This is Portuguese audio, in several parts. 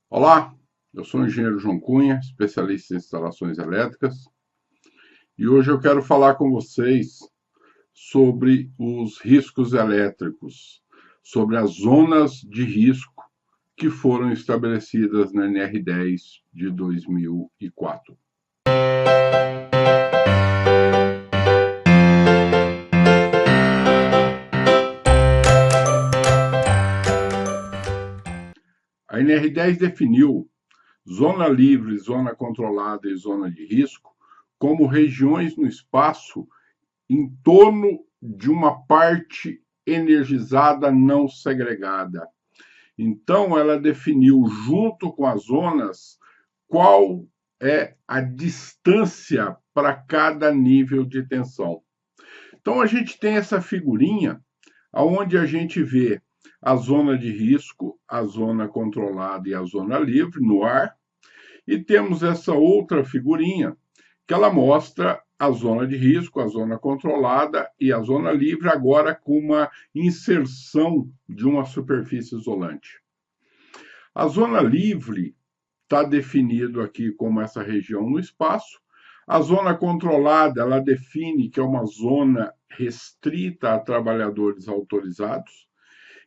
Olá, eu sou o engenheiro João Cunha, especialista em instalações elétricas, e hoje eu quero falar com vocês sobre os riscos elétricos, sobre as zonas de risco que foram estabelecidas na NR10 de 2004. A NR10 definiu zona livre, zona controlada e zona de risco como regiões no espaço em torno de uma parte energizada não segregada. Então, ela definiu, junto com as zonas, qual é a distância para cada nível de tensão. Então, a gente tem essa figurinha onde a gente vê a zona de risco, a zona controlada e a zona livre no ar, e temos essa outra figurinha que ela mostra a zona de risco, a zona controlada e a zona livre, agora com uma inserção de uma superfície isolante. A zona livre está definido aqui como essa região no espaço. A zona controlada, ela define que é uma zona restrita a trabalhadores autorizados.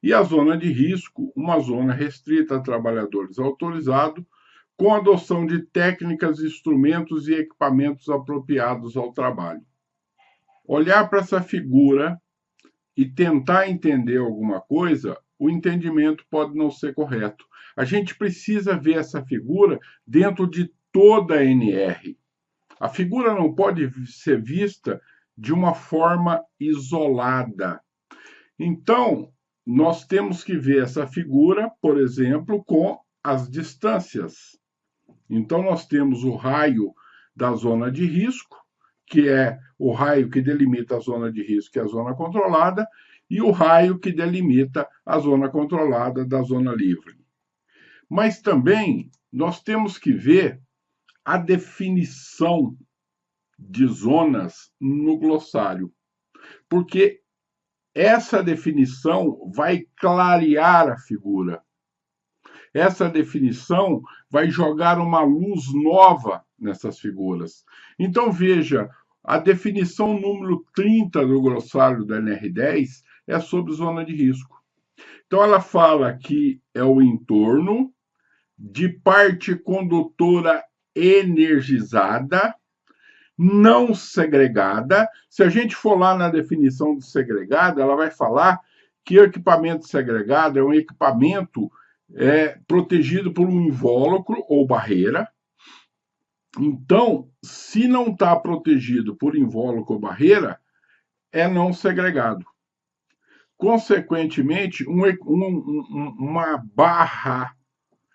E a zona de risco, uma zona restrita a trabalhadores autorizados, com adoção de técnicas, instrumentos e equipamentos apropriados ao trabalho. Olhar para essa figura e tentar entender alguma coisa, o entendimento pode não ser correto. A gente precisa ver essa figura dentro de toda a NR. A figura não pode ser vista de uma forma isolada. Então, nós temos que ver essa figura, por exemplo, com as distâncias. Então, nós temos o raio da zona de risco, que é o raio que delimita a zona de risco, que é a zona controlada, e o raio que delimita a zona controlada da zona livre. Mas também nós temos que ver a definição de zonas no glossário, porque essa definição vai clarear a figura. Essa definição vai jogar uma luz nova nessas figuras. Então, veja, a definição número 30 do glossário da NR10 é sobre zona de risco. Então, ela fala que é o entorno de parte condutora energizada, não segregada. Se a gente for lá na definição de segregada, ela vai falar que o equipamento segregado é um equipamento protegido por um invólucro ou barreira. Então, se não está protegido por invólucro ou barreira, é não segregado. Consequentemente, uma barra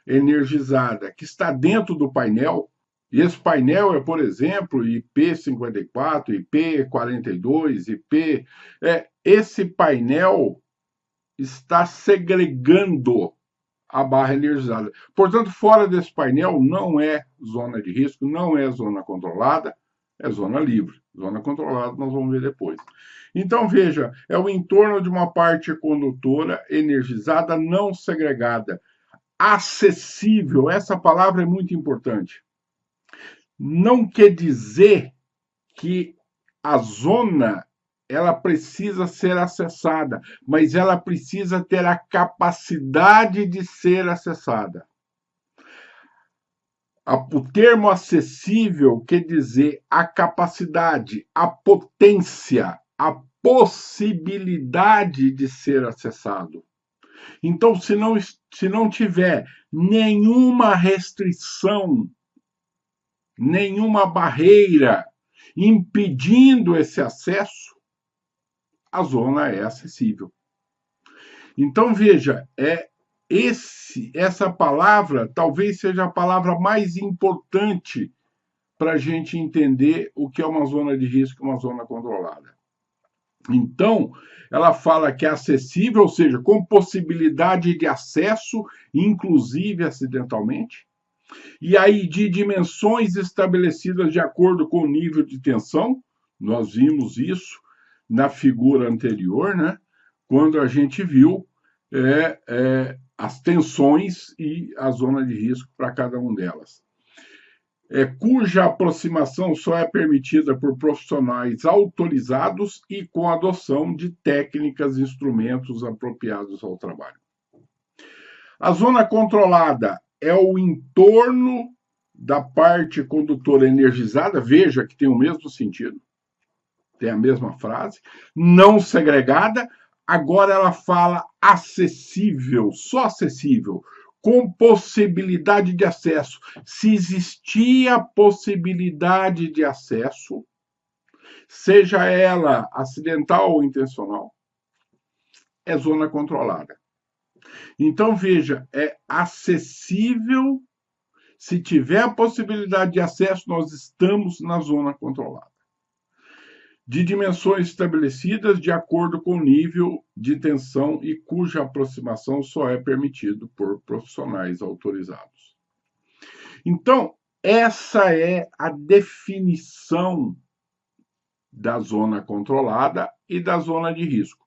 energizada que está dentro do painel, e esse painel é, por exemplo, IP54, IP42, IP. Esse painel está segregando a barra energizada. Portanto, fora desse painel não é zona de risco, não é zona controlada, é zona livre. Zona controlada nós vamos ver depois. Então, veja, é o entorno de uma parte condutora energizada não segregada. Acessível, essa palavra é muito importante. Não quer dizer que a zona ela precisa ser acessada, mas ela precisa ter a capacidade de ser acessada. O termo acessível quer dizer a capacidade, a potência, a possibilidade de ser acessado. Então, se não tiver nenhuma restrição, nenhuma barreira impedindo esse acesso, a zona é acessível. Então, veja, essa palavra talvez seja a palavra mais importante para a gente entender o que é uma zona de risco e uma zona controlada. Então, ela fala que é acessível, ou seja, com possibilidade de acesso, inclusive acidentalmente, e aí de dimensões estabelecidas de acordo com o nível de tensão. Nós vimos isso na figura anterior, né? Quando a gente viu as tensões e a zona de risco para cada uma delas. Cuja aproximação só é permitida por profissionais autorizados e com adoção de técnicas e instrumentos apropriados ao trabalho. A zona controlada é o entorno da parte condutora energizada, veja que tem o mesmo sentido, tem a mesma frase, não segregada, agora ela fala acessível, só acessível, com possibilidade de acesso. Se existia possibilidade de acesso, seja ela acidental ou intencional, é zona controlada. Então, veja, é acessível. Se tiver a possibilidade de acesso, nós estamos na zona controlada. De dimensões estabelecidas de acordo com o nível de tensão e cuja aproximação só é permitido por profissionais autorizados. Então, essa é a definição da zona controlada e da zona de risco.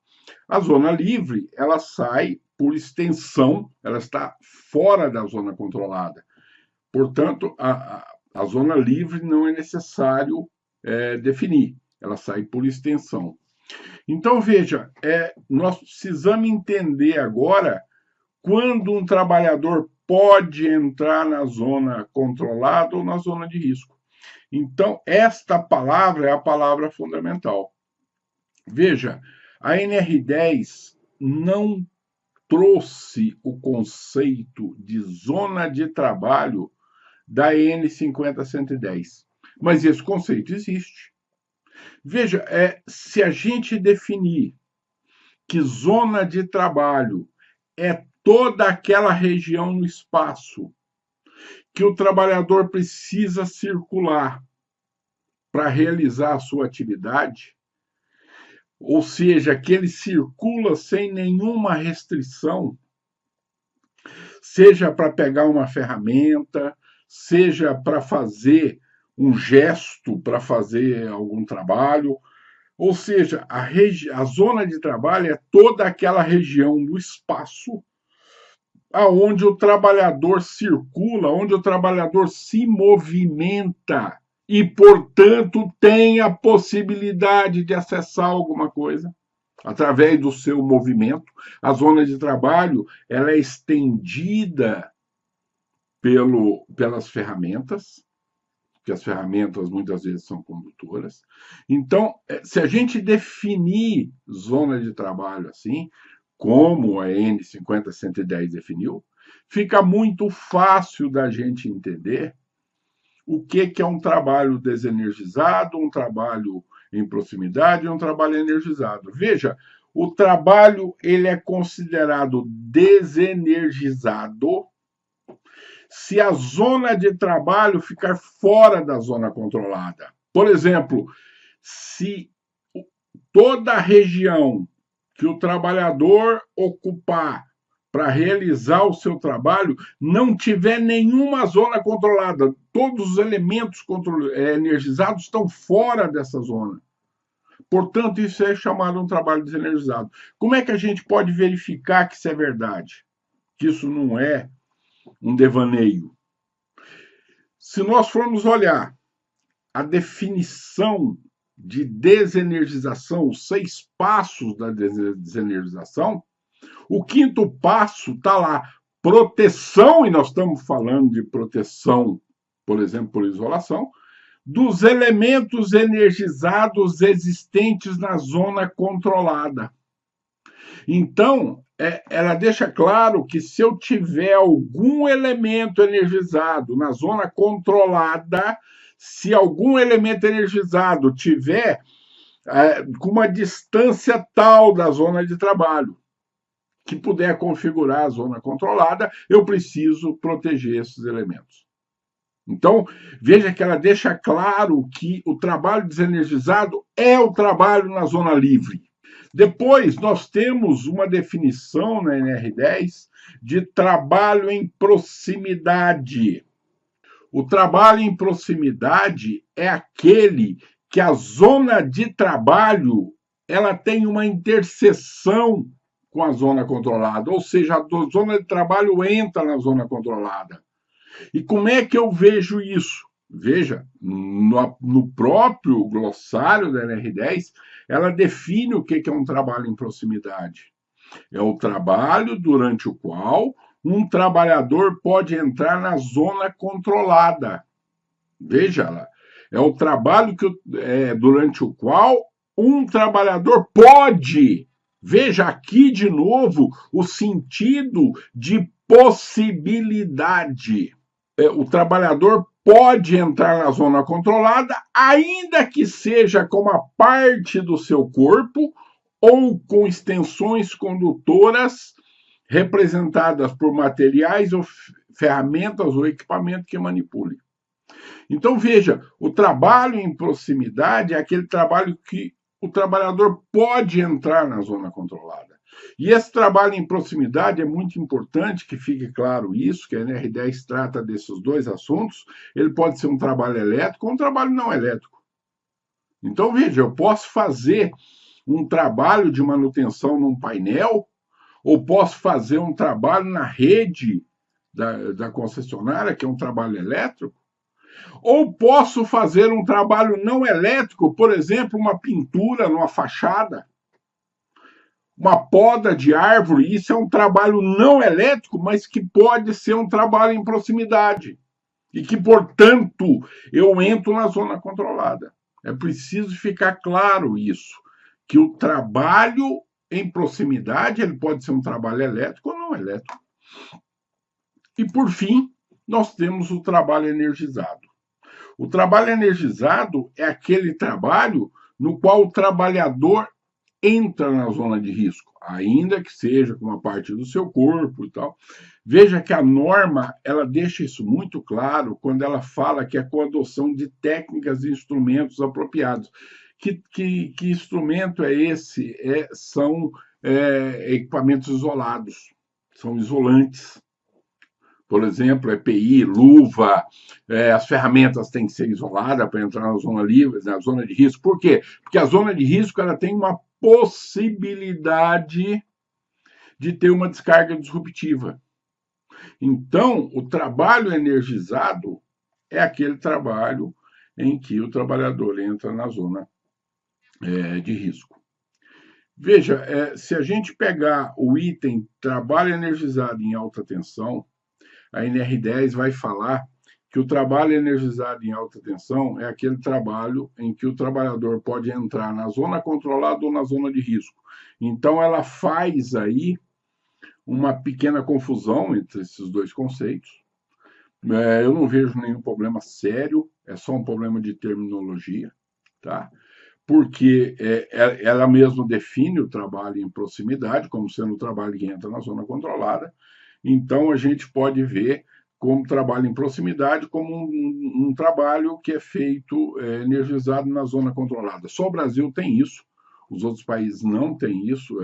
A zona livre, ela sai por extensão, ela está fora da zona controlada. Portanto, a zona livre não é necessário definir, ela sai por extensão. Então, veja, nós precisamos entender agora quando um trabalhador pode entrar na zona controlada ou na zona de risco. Então, esta palavra é a palavra fundamental. Veja, a NR10 não trouxe o conceito de zona de trabalho da EN 50110, mas esse conceito existe. Veja, se a gente definir que zona de trabalho é toda aquela região no espaço que o trabalhador precisa circular para realizar a sua atividade, ou seja, que ele circula sem nenhuma restrição, seja para pegar uma ferramenta, seja para fazer um gesto, para fazer algum trabalho, ou seja, a zona de trabalho é toda aquela região do espaço aonde o trabalhador circula, onde o trabalhador se movimenta e, portanto, tem a possibilidade de acessar alguma coisa através do seu movimento. A zona de trabalho ela é estendida pelas ferramentas, que as ferramentas muitas vezes são condutoras. Então, se a gente definir zona de trabalho assim, como a EN 50110 definiu, fica muito fácil da gente entender o que é um trabalho desenergizado, um trabalho em proximidade e um trabalho energizado. Veja, o trabalho ele é considerado desenergizado se a zona de trabalho ficar fora da zona controlada. Por exemplo, se toda a região que o trabalhador ocupar para realizar o seu trabalho não tiver nenhuma zona controlada, todos os elementos energizados estão fora dessa zona. Portanto, isso é chamado um trabalho desenergizado. Como é que a gente pode verificar que isso é verdade? Que isso não é um devaneio? Se nós formos olhar a definição de desenergização, os 6 passos da desenergização, o 5º passo está lá, proteção, e nós estamos falando de proteção, por exemplo, por isolação, dos elementos energizados existentes na zona controlada. Então, ela deixa claro que se eu tiver algum elemento energizado na zona controlada, se algum elemento energizado tiver com uma distância tal da zona de trabalho, que puder configurar a zona controlada, eu preciso proteger esses elementos. Então, veja que ela deixa claro que o trabalho desenergizado é o trabalho na zona livre. Depois, nós temos uma definição na NR10 de trabalho em proximidade. O trabalho em proximidade é aquele que a zona de trabalho ela tem uma interseção com a zona controlada, ou seja, a zona de trabalho entra na zona controlada. E como é que eu vejo isso? Veja, no próprio glossário da NR10, ela define o que é um trabalho em proximidade. É o trabalho durante o qual um trabalhador pode entrar na zona controlada. Veja lá, é o trabalho durante o qual um trabalhador pode. Veja aqui de novo o sentido de possibilidade. O trabalhador pode entrar na zona controlada, ainda que seja com uma parte do seu corpo ou com extensões condutoras representadas por materiais ou ferramentas ou equipamento que manipule. Então, veja, o trabalho em proximidade é aquele trabalho que o trabalhador pode entrar na zona controlada. E esse trabalho em proximidade é muito importante que fique claro isso, que a NR10 trata desses dois assuntos. Ele pode ser um trabalho elétrico ou um trabalho não elétrico. Então, veja, eu posso fazer um trabalho de manutenção num painel, ou posso fazer um trabalho na rede da concessionária, que é um trabalho elétrico, ou posso fazer um trabalho não elétrico, por exemplo, uma pintura numa fachada, uma poda de árvore. Isso é um trabalho não elétrico, mas que pode ser um trabalho em proximidade. E que, portanto, eu entro na zona controlada. É preciso ficar claro isso, que o trabalho em proximidade ele pode ser um trabalho elétrico ou não elétrico. E, por fim, nós temos o trabalho energizado. O trabalho energizado é aquele trabalho no qual o trabalhador entra na zona de risco, ainda que seja com uma parte do seu corpo e tal. Veja que a norma ela deixa isso muito claro quando ela fala que é com a adoção de técnicas e instrumentos apropriados. Que instrumento é esse? São equipamentos isolados, são isolantes. Por exemplo, EPI, luva, as ferramentas têm que ser isoladas para entrar na zona livre, na zona de risco. Por quê? Porque a zona de risco ela tem uma possibilidade de ter uma descarga disruptiva. Então, o trabalho energizado é aquele trabalho em que o trabalhador entra na zona de risco. Veja, se a gente pegar o item trabalho energizado em alta tensão, a NR10 vai falar que o trabalho energizado em alta tensão é aquele trabalho em que o trabalhador pode entrar na zona controlada ou na zona de risco. Então, ela faz aí uma pequena confusão entre esses dois conceitos. Eu não vejo nenhum problema sério, é só um problema de terminologia, tá? Porque ela mesma define o trabalho em proximidade como sendo o trabalho que entra na zona controlada. Então, a gente pode ver como trabalho em proximidade como um trabalho que é feito energizado na zona controlada. Só o Brasil tem isso, os outros países não têm isso,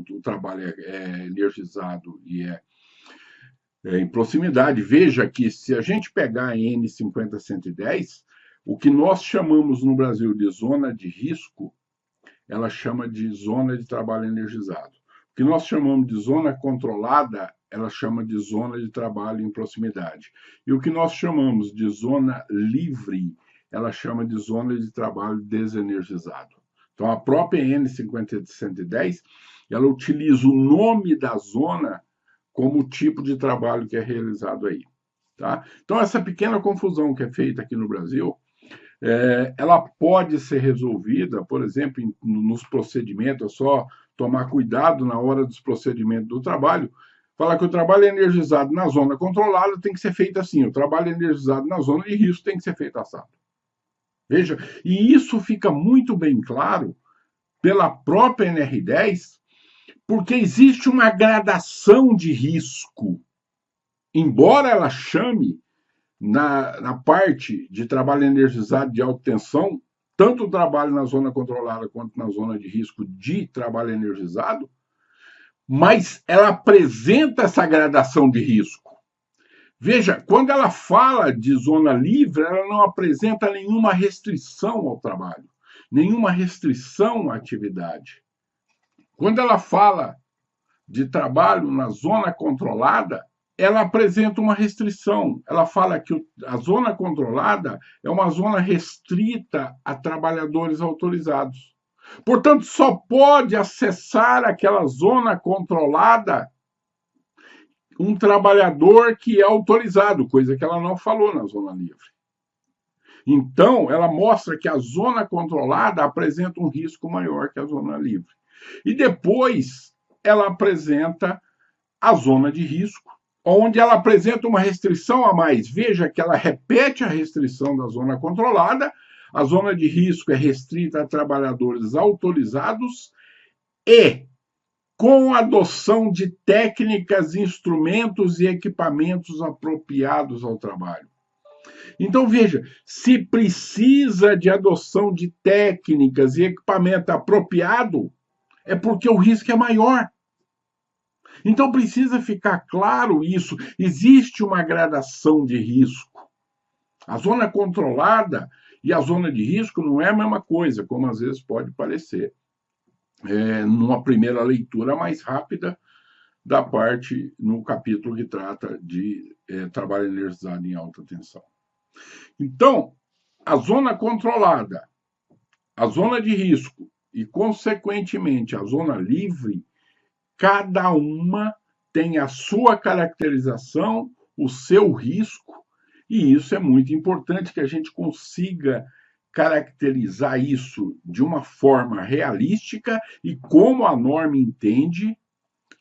o trabalho é energizado e é em proximidade. Veja que se a gente pegar a N50110, o que nós chamamos no Brasil de zona de risco, ela chama de zona de trabalho energizado. O que nós chamamos de zona controlada, ela chama de zona de trabalho em proximidade. E o que nós chamamos de zona livre, ela chama de zona de trabalho desenergizado. Então, a própria N50110, ela utiliza o nome da zona como o tipo de trabalho que é realizado aí. Tá? Então, essa pequena confusão que é feita aqui no Brasil, ela pode ser resolvida, por exemplo, nos procedimentos, é só tomar cuidado na hora dos procedimentos do trabalho. Falar que o trabalho energizado na zona controlada tem que ser feito assim, o trabalho energizado na zona de risco tem que ser feito assado. Veja, e isso fica muito bem claro pela própria NR10, porque existe uma gradação de risco. Embora ela chame na parte de trabalho energizado de alta tensão, tanto o trabalho na zona controlada quanto na zona de risco de trabalho energizado, mas ela apresenta essa gradação de risco. Veja, quando ela fala de zona livre, ela não apresenta nenhuma restrição ao trabalho, nenhuma restrição à atividade. Quando ela fala de trabalho na zona controlada, ela apresenta uma restrição. Ela fala que a zona controlada é uma zona restrita a trabalhadores autorizados. Portanto, só pode acessar aquela zona controlada um trabalhador que é autorizado, coisa que ela não falou na zona livre. Então, ela mostra que a zona controlada apresenta um risco maior que a zona livre. E depois, ela apresenta a zona de risco, onde ela apresenta uma restrição a mais. Veja que ela repete a restrição da zona controlada. A zona de risco é restrita a trabalhadores autorizados e com a adoção de técnicas, instrumentos e equipamentos apropriados ao trabalho. Então, veja, se precisa de adoção de técnicas e equipamento apropriado, é porque o risco é maior. Então, precisa ficar claro isso. Existe uma gradação de risco. A zona controlada e a zona de risco não é a mesma coisa, como às vezes pode parecer. Numa primeira leitura mais rápida da parte no capítulo que trata de trabalho energizado em alta tensão. Então, a zona controlada, a zona de risco e, consequentemente, a zona livre, cada uma tem a sua caracterização, o seu risco, e isso é muito importante que a gente consiga caracterizar isso de uma forma realística e como a norma entende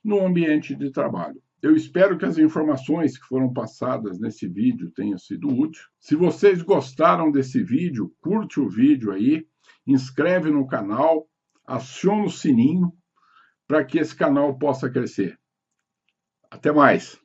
no ambiente de trabalho. Eu espero que as informações que foram passadas nesse vídeo tenham sido úteis. Se vocês gostaram desse vídeo, curte o vídeo aí, inscreve no canal, aciona o sininho para que esse canal possa crescer. Até mais!